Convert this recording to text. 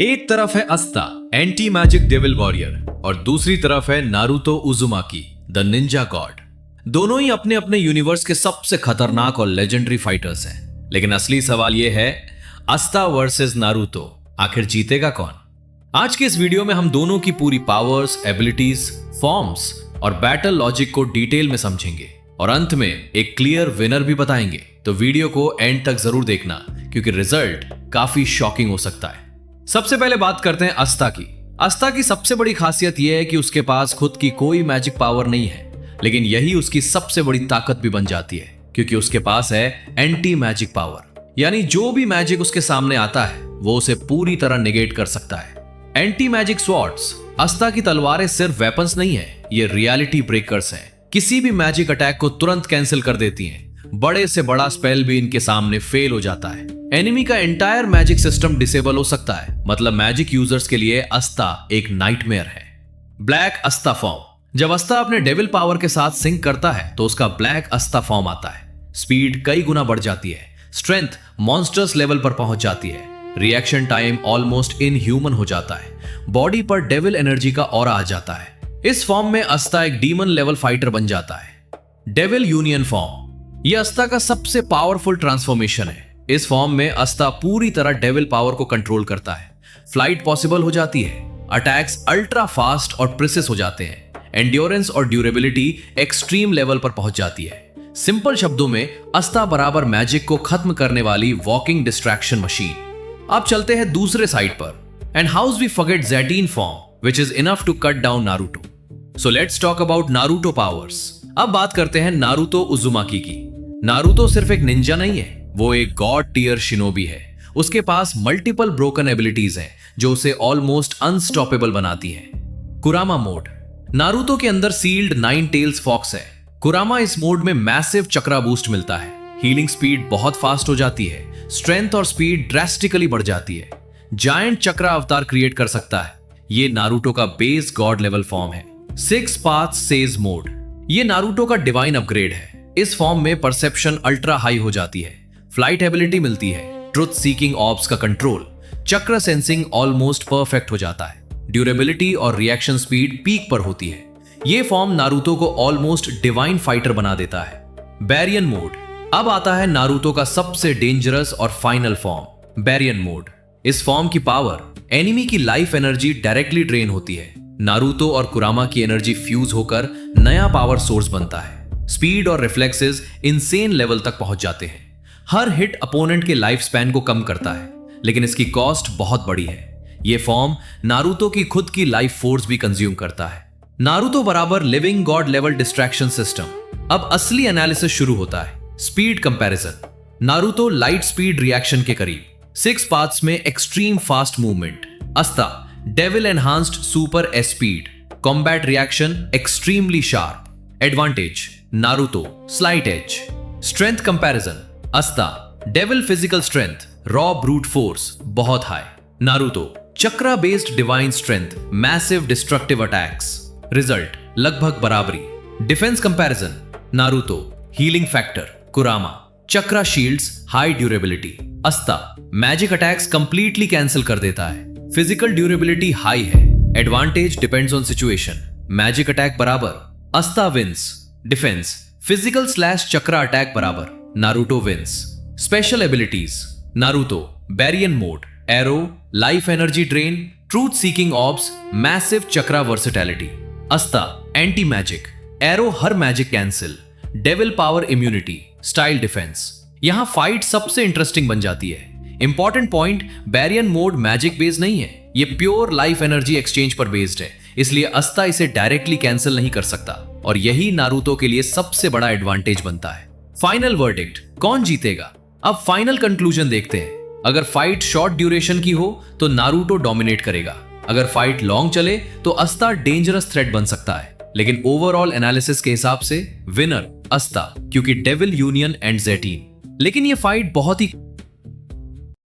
एक तरफ है अस्ता एंटी मैजिक डेविल वॉरियर और दूसरी तरफ है नारुतो उजुमाकी द निंजा गॉड। दोनों ही अपने अपने यूनिवर्स के सबसे खतरनाक और लेजेंडरी फाइटर्स हैं। लेकिन असली सवाल यह है, अस्ता वर्सेस नारुतो, आखिर जीतेगा कौन? आज के इस वीडियो में हम दोनों की पूरी पावर्स, एबिलिटीज, फॉर्म्स और बैटल लॉजिक को डिटेल में समझेंगे और अंत में एक क्लियर विनर भी बताएंगे। तो वीडियो को एंड तक जरूर देखना क्योंकि रिजल्ट काफी शॉकिंग हो सकता है। सबसे पहले बात करते हैं अस्ता की। अस्ता की सबसे बड़ी खासियत यह है कि उसके पास खुद की कोई मैजिक पावर नहीं है, लेकिन यही उसकी सबसे बड़ी ताकत भी बन जाती है क्योंकि उसके पास है एंटी मैजिक पावर। यानी जो भी मैजिक उसके सामने आता है वो उसे पूरी तरह निगेट कर सकता है। एंटी मैजिक स्वॉर्ड्स, अस्ता की तलवारें सिर्फ वेपन्स नहीं है, ये रियलिटी ब्रेकर्स हैं। किसी भी मैजिक अटैक को तुरंत कैंसिल कर देती हैं। बड़े से बड़ा स्पेल भी इनके सामने फेल हो जाता है। एनिमी का एंटायर मैजिक सिस्टम डिसेबल हो सकता है। मतलब मैजिक यूजर्स के लिए अस्ता एक नाइटमेयर है। ब्लैक अस्ता फॉर्म, जब अस्ता अपने डेविल पावर के साथ सिंक करता है तो उसका ब्लैक अस्ता फॉर्म आता है। स्पीड कई गुना बढ़ जाती है, स्ट्रेंथ मॉन्स्टर्स लेवल पर पहुंच जाती है, रिएक्शन टाइम ऑलमोस्ट इनह्यूमन हो जाता है, बॉडी पर डेविल एनर्जी का ऑरा आ जाता है। इस फॉर्म में अस्ता एक डीमन लेवल फाइटर बन जाता है। डेविल यूनियन फॉर्म, यह अस्ता का सबसे पावरफुल ट्रांसफॉर्मेशन है। इस फॉर्म में अस्ता पूरी तरह डेविल पावर को कंट्रोल करता है। फ्लाइट पॉसिबल हो जाती है, अटैक्स अल्ट्रा फास्ट और प्रिसिस हो जाते हैं, एंड्योरेंस और ड्यूरेबिलिटी एक्सट्रीम लेवल पर पहुंच जाती है। सिंपल शब्दों में अस्ता बराबर मैजिक को खत्म करने वाली वॉकिंग डिस्ट्रैक्शन मशीन। अब चलते हैं दूसरे साइड पर। And how we forget Zetin form which is enough to cut down Naruto. So let's talk about Naruto powers. अब बात करते हैं नारुतो उजुमाकी की। नारुतो सिर्फ एक निंजा नहीं है, वो एक गॉड टियर शिनोबी है। उसके पास मल्टीपल ब्रोकन एबिलिटीज हैं जो उसे ऑलमोस्ट अनस्टॉपेबल बनाती हैं। कुरामा मोड, नारुतो के अंदर सील्ड 9 टेल्स फॉक्स है। कुरामा इस मोड में मैसिव चक्रा बूस्ट मिलता है। हीलिंग स्पीड बहुत फास्ट हो जाती है, स्ट्रेंथ और स्पीड ड्रेस्टिकली बढ़ जाती है। जायंट चक्रा अवतार क्रिएट कर सकता है। ये नारुतो का बेस गॉड लेवल फॉर्म है। 6 पाथ्स सेज मोड, ये नारुतो का डिवाइन अपग्रेड है। इस फॉर्म में परसेप्शन अल्ट्रा हाई हो जाती है, फ्लाइट एबिलिटी मिलती है, ट्रुथ सीकिंग ऑब्स का कंट्रोल, चक्र सेंसिंग ऑलमोस्ट परफेक्ट हो जाता है, ड्यूरेबिलिटी और रिएक्शन स्पीड पीक पर होती है। यह फॉर्म नारुतो को ऑलमोस्ट डिवाइन फाइटर बना देता है। बैरियन मोड, अब आता है नारुतो का सबसे डेंजरस और फाइनल फॉर्म, बैरियन मोड। इस फॉर्म की पावर, एनिमी की लाइफ एनर्जी डायरेक्टली ड्रेन होती है। नारुतो और कुरामा की एनर्जी फ्यूज होकर नया पावर सोर्स बनता है। स्पीड और रिफ्लेक्सेस इनसेन लेवल तक पहुंच जाते हैं। हर हिट अपोनेंट के लाइफ स्पैन को कम करता है, लेकिन इसकी कॉस्ट बहुत बड़ी है। यह फॉर्म नारुतो की खुद की लाइफ फोर्स भी कंज्यूम करता है। नारुतो बराबर living god level destruction system. अब असली एनालिसिस शुरू होता है। Speed comparison, Naruto light speed reaction के करीब, 6 पाथ्स में extreme fast movement. Asta devil enhanced super S speed, combat reaction extremely sharp. Advantage Naruto slight edge. Strength comparison, Asta devil physical strength, raw brute force बहुत high. Naruto chakra based divine strength, massive destructive attacks. Result लगभग बराबरी। Defence comparison, Naruto healing factor, कुरामा chakra shields, high durability. Asta magic attacks completely cancel कर देता है, physical durability high है। Advantage depends on situation, magic attack बराबर, Asta wins. Defence physical slash chakra attack बराबर, Naruto wins. Special abilities, Naruto Baryon mode, arrow, life energy drain, truth seeking orbs, massive chakra versatility. Asta anti magic, arrow हर magic cancel, devil power immunity, style defence. यहां fight सबसे interesting बन जाती है। Important point, Baryon mode magic based नहीं है, ये pure life energy exchange पर बेस्ड है, इसलिए अस्ता इसे डायरेक्टली कैंसिल नहीं कर सकता और यही नारुतो के लिए सबसे बड़ा एडवांटेज बनता है। फाइनल वर्डिक्ट, कौन जीतेगा? अब फाइनल कंक्लूजन देखते हैं। अगर फाइट शॉर्ट ड्यूरेशन की हो तो नारुतो डोमिनेट करेगा। अगर फाइट लॉन्ग चले तो अस्ता डेंजरस थ्रेट बन सकता है, लेकिन ओवरऑल एनालिसिस के हिसाब से विनर अस्ता, क्योंकि डेविल यूनियन एंड ज़ेटिन। लेकिन ये फाइट बहुत ही